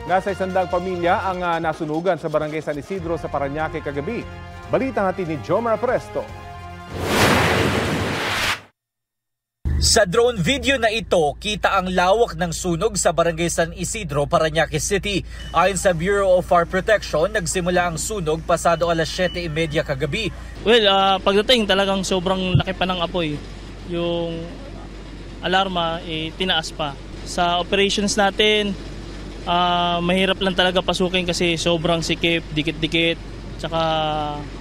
Nasa 100 pamilya ang nasunugan sa Barangay San Isidro sa Parañaque kagabi. Balita natin ni Jomar Presto. Sa drone video na ito, kita ang lawak ng sunog sa Barangay San Isidro, Parañaque City. Ayon sa Bureau of Fire Protection, nagsimula ang sunog pasado alas 7:30 kagabi. Well, pagdating talagang sobrang laki pa ng apoy. Yung alarma tinaas pa. Sa operations natin, mahirap lang talaga pasukin kasi sobrang sikip, dikit-dikit, tsaka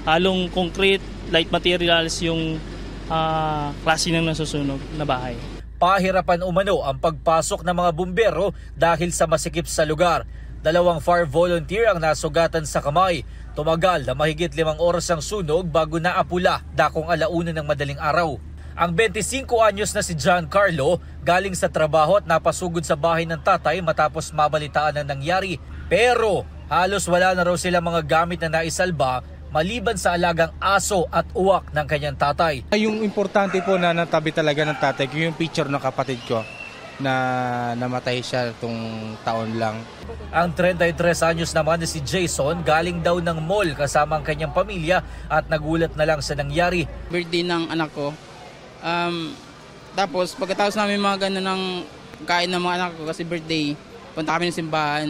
halong concrete, light materials yung klase ng nasusunog na bahay. Pahirapan umano ang pagpasok ng mga bumbero dahil sa masikip sa lugar. 2 fire volunteer ang nasugatan sa kamay. Tumagal na mahigit 5 oras ang sunog bago naapula dakong 1:00 ng madaling araw. Ang 25 anyos na si John Carlo galing sa trabaho at napasugod sa bahay ng tatay matapos mabalitaan ang nangyari. Pero halos wala na raw sila mga gamit na naisalba maliban sa alagang aso at uwak ng kanyang tatay. Yung importante po na natabi talaga ng tatay ko, yung picture ng kapatid ko na namatay siya itong taon lang. Ang 33 anyos naman na si Jason galing daw ng mall kasama ang kanyang pamilya at nagulat na lang sa nangyari. Birthday ng anak ko. Tapos pagkatapos namin mga gano'n ng kain ng mga anak ko kasi birthday, punta kami ng simbahan.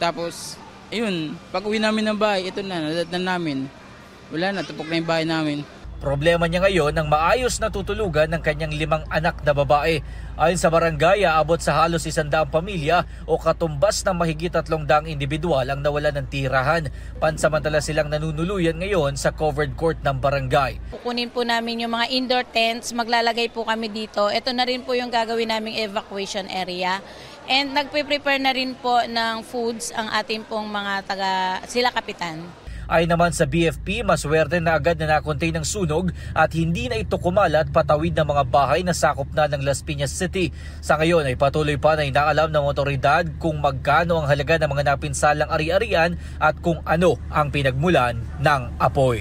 Tapos ayun, pag uwi namin ng bahay, ito na, nadatnan namin. Wala na, tapok na yung bahay namin. Problema niya ngayon ang maayos na tutulugan ng kanyang 5 anak na babae. Ayon sa barangay, aabot sa halos 100 pamilya o katumbas ng mahigit 300 individual ang nawala ng tirahan. Pansamantala silang nanunuluyan ngayon sa covered court ng barangay. Kukunin po namin yung mga indoor tents, maglalagay po kami dito. Ito na rin po yung gagawin naming evacuation area. And nagpe-prepare na rin po ng foods ang ating pong mga sila kapitan. Ay naman sa BFP, maswerte na agad na nakontain ng sunog at hindi na ito kumalat patawid ng mga bahay na sakop na ng Las Piñas City. Sa ngayon ay patuloy pa na inaalam ng otoridad kung magkano ang halaga ng mga napinsalang ari-arian at kung ano ang pinagmulan ng apoy.